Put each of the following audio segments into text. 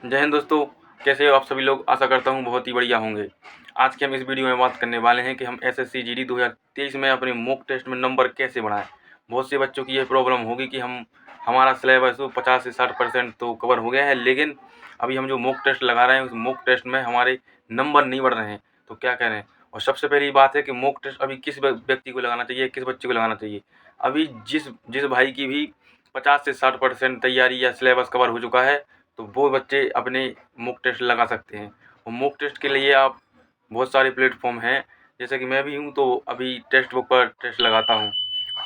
जय हिंद दोस्तों, कैसे हो आप सभी लोग। आशा करता हूँ बहुत ही बढ़िया होंगे। आज के हम इस वीडियो में बात करने वाले हैं कि हम एसएससी जीडी 2023 में अपने मॉक टेस्ट में नंबर कैसे बढ़ाएं। बहुत से बच्चों की ये प्रॉब्लम होगी कि हमारा सिलेबस 50 से 60% तो कवर हो गया है, लेकिन अभी हम जो मॉक टेस्ट लगा रहे हैं उस मॉक टेस्ट में हमारे नंबर नहीं बढ़ रहे हैं, तो क्या करें। और सबसे पहली बात है कि मॉक टेस्ट अभी किस व्यक्ति को लगाना चाहिए, किस बच्चे को लगाना चाहिए। अभी जिस जिस भाई की भी 50 से 60% तैयारी या सिलेबस कवर हो चुका है, तो वो बच्चे अपने मॉक टेस्ट लगा सकते हैं। और मॉक टेस्ट के लिए आप बहुत सारे प्लेटफॉर्म हैं, जैसे कि मैं भी हूँ तो अभी टेक्स्ट बुक पर टेस्ट लगाता हूँ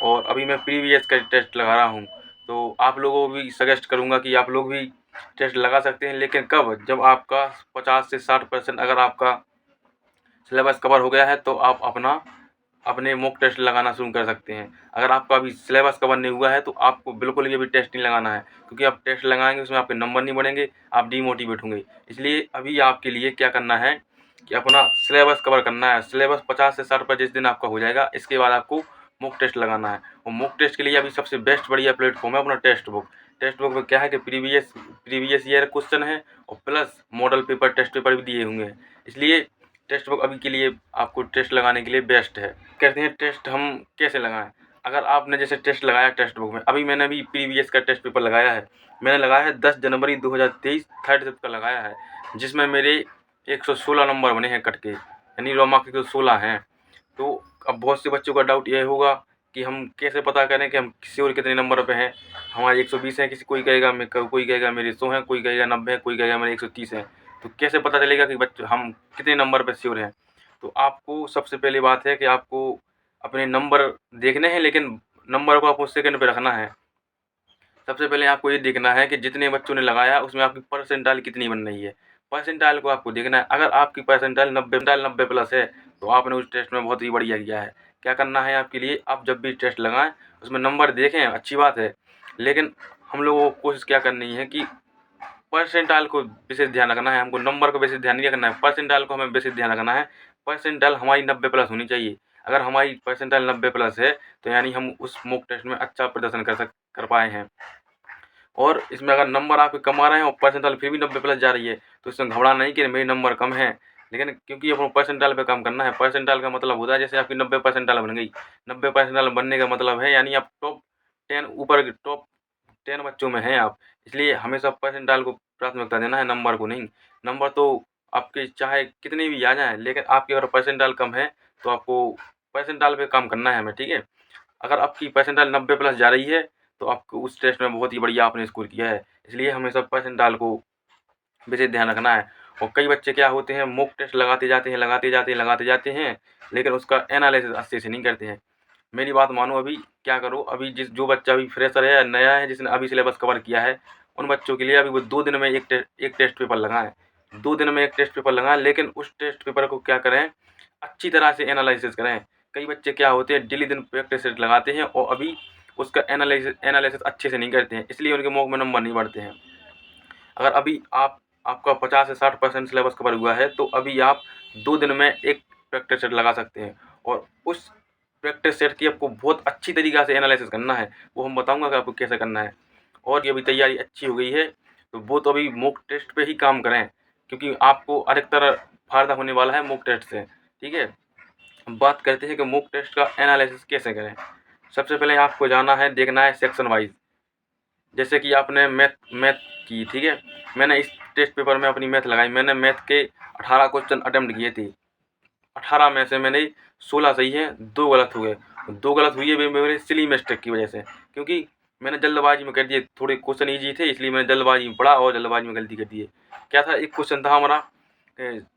और अभी मैं प्रीवियस का टेस्ट लगा रहा हूँ। तो आप लोगों को भी सजेस्ट करूँगा कि आप लोग भी टेस्ट लगा सकते हैं, लेकिन कब, जब आपका 50 से 60% अगर आपका सिलेबस कवर हो गया है तो आप अपने मॉक टेस्ट लगाना शुरू कर सकते हैं। अगर आपका अभी सिलेबस कवर नहीं हुआ है तो आपको बिल्कुल भी अभी टेस्ट नहीं लगाना है, क्योंकि आप टेस्ट लगाएंगे उसमें आपके नंबर नहीं बढ़ेंगे, आप डीमोटिवेट होंगे। इसलिए अभी आपके लिए क्या करना है कि अपना सिलेबस कवर करना है। सिलेबस 50 से 60 पर जिस दिन आपका हो जाएगा, इसके बाद आपको मॉक टेस्ट लगाना है। और मॉक टेस्ट के लिए अभी सबसे बेस्ट बढ़िया प्लेटफॉर्म है अपना टेक्स्ट बुक। टेक्स्ट बुक में क्या है कि प्रीवियस ईयर क्वेश्चन है और plus model paper, test paper भी दिए हुए हैं। इसलिए टेक्स्ट बुक अभी के लिए आपको टेस्ट लगाने के लिए बेस्ट है। कहते हैं टेस्ट हम कैसे लगाएं। अगर आपने जैसे टेस्ट लगाया टेक्स्ट बुक में, अभी मैंने भी प्रीवियस का टेस्ट पेपर लगाया है। मैंने लगाया है 10 जनवरी 2023 थर्ड शिफ्ट का लगाया है, जिसमें मेरे 116 नंबर बने हैं कट के, यानी रोमा के 116 हैं। तो अब बहुत से बच्चों का डाउट ये होगा कि हम कैसे पता करें कि हम श्योर कितने नंबर पे हैं। हमारे 120 हैं, कोई कहेगा कोई कहेगा मेरे 100 हैं, कोई कहेगा 90 हैं, कोई कहेगा मेरे 130 हैं। तो कैसे पता चलेगा कि बच्चे हम कितने नंबर पे श्योर हैं। तो आपको सबसे पहली बात है कि आपको अपने नंबर देखने हैं, लेकिन नंबर को आपको सेकंड पे रखना है। सबसे पहले आपको ये देखना है कि जितने बच्चों ने लगाया उसमें आपकी परसेंटाइल कितनी बन रही है। परसेंटाइल को आपको देखना है। अगर आपकी परसेंटाइल 90 प्लस है तो आपने उस टेस्ट में बहुत ही बढ़िया किया है। क्या करना है आपके लिए, आप जब भी टेस्ट लगाएं उसमें नंबर देखें, अच्छी बात है, लेकिन हम लोगों को कोशिश क्या करनी है कि परसेंटाइल को विशेष ध्यान रखना है। हमको नंबर को विशेष ध्यान नहीं रखना है, परसेंटाइल को हमें विशेष ध्यान रखना है। परसेंटाइल हमारी 90 प्लस होनी चाहिए। अगर हमारी परसेंटाइल 90 प्लस है तो यानी हम उस मॉक टेस्ट में अच्छा प्रदर्शन कर पाए हैं। और इसमें अगर नंबर आपके कम आ रहे हैं और परसेंटाइल फिर भी 90 प्लस जा रही है, तो इसमें घबराना नहीं कि मेरे नंबर कम हैं, लेकिन क्योंकि अपने परसेंटाइल पे काम करना है। परसेंटाइल का मतलब होता है जैसे आपकी 90 परसेंटाइल बन गई, 90 परसेंटाइल बनने का मतलब है यानी आप टॉप 10 बच्चों में हैं आप। इसलिए हमेशा परसेंटाइल को प्राथमिकता देना है, नंबर को नहीं। नंबर तो आपके चाहे कितने भी आ जाएँ, लेकिन आपकी अगर परसेंटाइल कम है तो आपको परसेंटाइल पे काम करना है हमें, ठीक है। अगर आपकी परसेंटाइल 90 प्लस जा रही है तो आपको उस टेस्ट में बहुत ही बढ़िया आपने स्कोर किया है। इसलिए हमेशा परसेंटाइल को विशेष ध्यान रखना है। और कई बच्चे क्या होते हैं, मॉक टेस्ट लगाते जाते हैं, लेकिन उसका एनालिसिस अच्छे से नहीं करते हैं। मेरी बात मानो, अभी क्या करो, अभी जो बच्चा अभी फ्रेशर है या नया है, जिसने अभी सिलेबस कवर किया है, उन बच्चों के लिए अभी वो 2 दिन में एक टेस्ट पेपर लगाएं। 2 दिन में एक टेस्ट पेपर लगाएं, लेकिन उस टेस्ट पेपर को क्या करें, अच्छी तरह से एनालिसिस करें। कई बच्चे क्या होते हैं, डेली दिन प्रैक्टिस सेट लगाते हैं और अभी उसका एनालिसिस अच्छे से नहीं करते हैं, इसलिए उनके मॉक में नंबर नहीं बढ़ते हैं। अगर अभी आपका 50 से 60% सिलेबस कवर हुआ है तो अभी आप 2 दिन में एक प्रैक्टिस सेट लगा सकते हैं। और उस प्रैक्टिस सेट की आपको बहुत अच्छी तरीक़ा से एनालिसिस करना है, वो हम बताऊँगा कि आपको कैसे करना है। और ये अभी तैयारी अच्छी हो गई है तो वो तो अभी मॉक टेस्ट पे ही काम करें, क्योंकि आपको अधिकतर फ़ायदा होने वाला है मॉक टेस्ट से, ठीक है। अब बात करते हैं कि मॉक टेस्ट का एनालिसिस कैसे करें। सबसे पहले आपको जाना है, देखना है सेक्शन वाइज़। जैसे कि आपने मैथ की, ठीक है। मैंने इस टेस्ट पेपर में अपनी मैथ लगाई, मैंने मैथ के 18 क्वेश्चन अटेम्प्ट किए थे। 18 में से मैंने 16 सही हैं, 2 गलत हुए। 2 गलत हुई है मेरे सिली मिस्टेक की वजह से, क्योंकि मैंने जल्दबाजी में कर दिए। थोड़े क्वेश्चन ईजी थे, इसलिए मैंने जल्दबाजी में पढ़ा और जल्दबाजी में गलती कर दी है। क्या था, एक क्वेश्चन था हमारा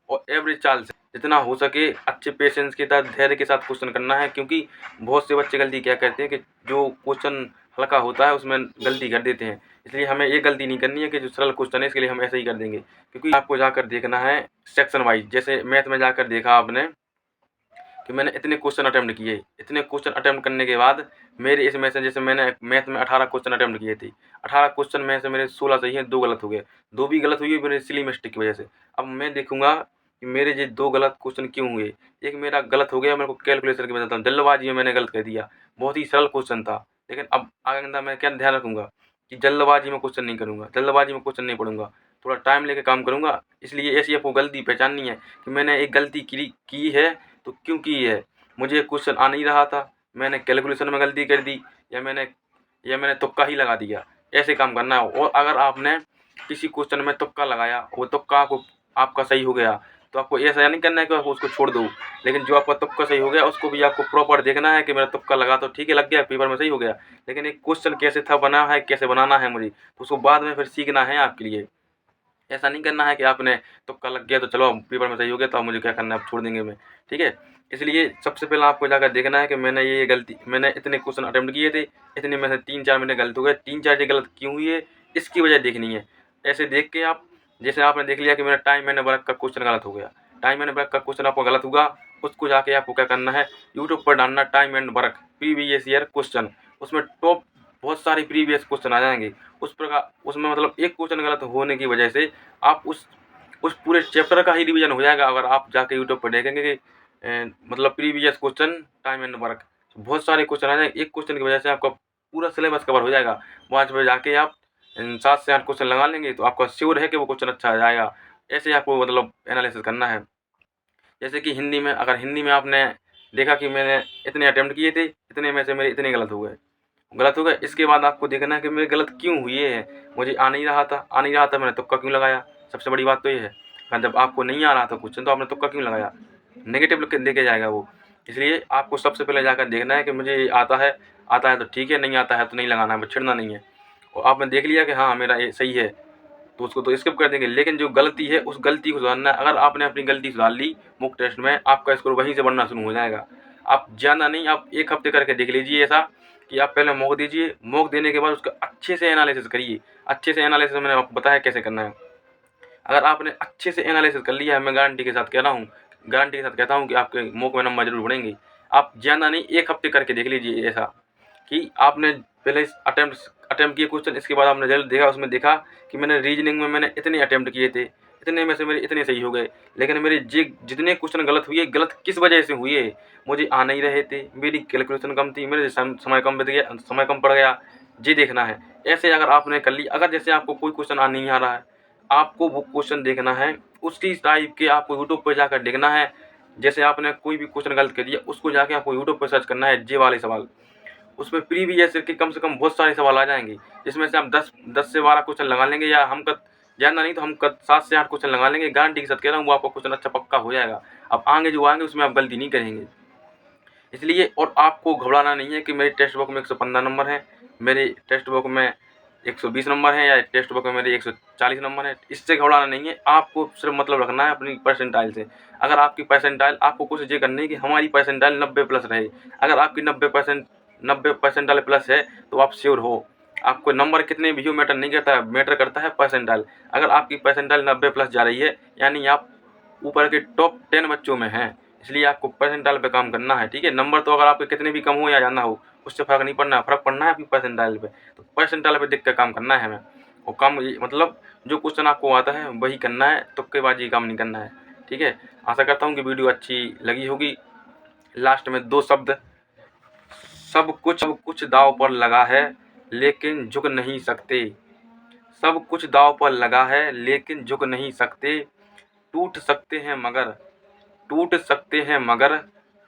और एवरेज चाल से जितना हो सके अच्छे पेशेंस के साथ, धैर्य के साथ क्वेश्चन करना है, क्योंकि बहुत से बच्चे गलती क्या करते हैं कि जो क्वेश्चन हल्का होता है उसमें गलती कर देते हैं। इसलिए हमें ये गलती नहीं करनी है कि जो सरल क्वेश्चन है इसके लिए हम ऐसे ही कर देंगे, क्योंकि आपको जाकर देखना है सेक्शन वाइज। जैसे मैथ में जाकर देखा आपने कि मैंने इतने क्वेश्चन अटेम्प्ट किए, इतने क्वेश्चन अटेम्प्ट करने के बाद मेरे इसमें से, जैसे मैंने मैथ में 18 क्वेश्चन अटेम्प्ट किए थे, 18 क्वेश्चन में से मेरे 16 सही हैं, 2 गलत हो गए। 2 भी गलत हुई है मेरे सिली मिस्टेक की वजह से। अब मैं देखूंगा कि मेरे ये 2 गलत क्वेश्चन क्यों हुए। एक मेरा गलत हो गया, मेरे को कैलकुलेशन की बताता हूँ, जल्दबाजी में मैंने गलत कर दिया। बहुत ही सरल क्वेश्चन था, लेकिन अब आइंदा मैं क्या ध्यान रखूंगा कि जल्दबाजी में क्वेश्चन नहीं करूँगा, जल्दबाजी में क्वेश्चन नहीं पढ़ूंगा। थोड़ा टाइम लेके काम करूँगा। इसलिए ऐसी आपको गलती पहचाननी है कि मैंने एक गलती की है तो क्यों की है। मुझे एक क्वेश्चन आ नहीं रहा था, मैंने कैलकुलेशन में गलती कर दी या मैंने तुक्का ही लगा दिया। ऐसे काम करना है। और अगर आपने किसी क्वेश्चन में तुक्का लगाया, वो तुक्का आपका सही हो गया, तो आपको ऐसा नहीं करना है कि आप उसको छोड़ दो। लेकिन जो आपका तुक्का सही हो गया उसको भी आपको प्रॉपर देखना है कि मेरा तुक्का लगा तो ठीक है, लग गया, पेपर में सही हो गया, लेकिन एक क्वेश्चन कैसे था बना है, कैसे बनाना है मुझे, तो उसको बाद में फिर सीखना है आपके लिए। ऐसा नहीं करना है कि आपने तुक्का लग गया तो चलो अब पेपर में सही हो गया तो अब मुझे क्या करना है, अब छोड़ देंगे मैं, ठीक है। इसलिए सबसे पहले आपको जाकर देखना है कि मैंने इतने क्वेश्चन अटेम्प्ट किए थे, इतने में से 3-4 मेरे गलत हो गए, 3-4 ये गलत क्यों हुए, इसकी वजह देखनी है। ऐसे देख के आप, जैसे आपने देख लिया कि मेरा टाइम एंड वर्क का क्वेश्चन गलत हो गया, टाइम एंड वर्क का क्वेश्चन आपको गलत हुआ, उसको जाके आपको क्या करना है, यूट्यूब पर डालना time and work previous year question. उसमें टॉप बहुत सारे प्रीवियस क्वेश्चन आ जाएंगे। उस प्रकार उसमें मतलब एक क्वेश्चन गलत होने की वजह से आप उस पूरे चैप्टर का ही रिवीजन हो जाएगा। अगर आप जाके यूट्यूब पर देखेंगे कि मतलब previous question time and work, बहुत सारे क्वेश्चन आ जाएंगे, एक क्वेश्चन की वजह से आपका पूरा सिलेबस कवर हो जाएगा। वहाँ पर जाके आप 7 से 8 क्वेश्चन लगा लेंगे तो आपका श्योर है कि वो क्वेश्चन अच्छा आ जाएगा। ऐसे आपको मतलब एनालिसिस करना है। जैसे कि अगर हिंदी में आपने देखा कि मैंने इतने अटेम्प्ट किए थे, इतने में से मेरे इतने गलत हो गए, इसके बाद आपको देखना है कि मेरे गलत क्यों हुए हैं। मुझे आ नहीं रहा था, मैंने तुक्का क्यों लगाया। सबसे बड़ी बात तो ये है, जब आपको नहीं आ रहा था क्वेश्चन तो आपने तुक्का क्यों लगाया, नेगेटिव लिख के लेके जाएगा वो। इसलिए आपको सबसे पहले जाकर देखना है कि मुझे ये आता है तो ठीक है, नहीं आता है तो नहीं लगाना है, छिड़ना नहीं है। और आपने देख लिया कि हाँ मेरा ये सही है, तो उसको तो स्किप कर देंगे। लेकिन जो गलती है उस गलती को सुधारना है। अगर आपने अपनी गलती सुधार ली मॉक टेस्ट में, आपका स्कोर वहीं से बढ़ना शुरू हो जाएगा। आप ज़्यादा नहीं, आप 1 हफ्ते करके देख लीजिए ऐसा कि आप पहले मॉक दीजिए, मॉक देने के बाद उसका अच्छे से एनालिसिस करिए। अच्छे से एनालिसिस मैंने आपको बताया कैसे करना है। अगर आपने अच्छे से एनालिसिस कर लिया है, मैं गारंटी के साथ कहता हूँ कि आपके मॉक में नंबर ज़रूर बढ़ेंगे। आप ज़्यादा नहीं, 1 हफ्ते करके देख लीजिए ऐसा कि आपने पहले अटेम्प्ट किए क्वेश्चन, इसके बाद आपने रिजल्ट देखा, उसमें देखा कि मैंने रीजनिंग में मैंने इतने अटेम्प्ट किए थे, इतने में से मेरे इतने सही हो गए, लेकिन मेरे जितने क्वेश्चन गलत हुए, गलत किस वजह से हुए, मुझे आ नहीं रहे थे, मेरी कैलकुलेशन कम थी, मेरे समय कम पड़ गया, ये देखना है। ऐसे अगर आपने कर ली, अगर जैसे आपको कोई क्वेश्चन नहीं आ रहा है, आपको वो क्वेश्चन देखना है, उसी टाइप के आपको यूट्यूब पर जाकर देखना है। जैसे आपने कोई भी क्वेश्चन गलत कर दिया, उसको जाके आपको यूट्यूब पर सर्च करना है, ये वाले सवाल। उसमें प्रीवियस ईयर के कम से कम बहुत सारे सवाल आ जाएंगे, जिसमें से हम 10 से 12 क्वेश्चन लगा लेंगे, या हम ज़्यादा नहीं तो हम 7 से 8 क्वेश्चन लगा लेंगे। गारंटी के साथ कह रहा हूँ वो आपका क्वेश्चन अच्छा पक्का हो जाएगा। अब आगे जो आएंगे उसमें आप गलती नहीं करेंगे। इसलिए और आपको घबराना नहीं है कि मेरी टेक्स्ट बुक में 115 नंबर हैं, मेरी टेक्स्ट बुक में 120 नंबर हैं, या टेक्स्ट बुक में मेरे 140 नंबर हैं। इससे घबराना नहीं है। आपको सिर्फ मतलब रखना है अपनी परसेंटाइल से। अगर आपकी परसेंटाइल, आपको कोशिश ये करनी है कि हमारी परसेंटाइल 90 प्लस रहे। अगर आपकी 90 परसेंटाइल प्लस है तो आप श्योर हो। आपको नंबर कितने भी हो मैटर नहीं करता है, मैटर करता है परसेंटाइल। अगर आपकी परसेंटाइल 90 प्लस जा रही है, यानी आप ऊपर के टॉप 10 बच्चों में हैं। इसलिए आपको परसेंटाइल पे काम करना है, ठीक है। नंबर तो अगर आपके कितने भी कम हो या ज़्यादा हो, उससे फ़र्क नहीं पड़ना है, फ़र्क पड़ना है आपकी परसेंटाइल पे। तो परसेंटाइल पे देख कर काम करना है हमें। और काम मतलब जो क्वेश्चन आपको आता है वही करना है, तुक्केबाजी काम नहीं करना है, ठीक है। आशा करता हूँ कि वीडियो अच्छी लगी होगी। लास्ट में 2 शब्द, सब कुछ दांव पर लगा है लेकिन झुक नहीं सकते। सब कुछ दांव पर लगा है लेकिन झुक नहीं सकते। टूट सकते हैं मगर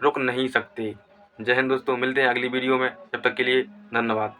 रुक नहीं सकते। जय हिंद दोस्तों, मिलते हैं अगली वीडियो में, जब तक के लिए धन्यवाद।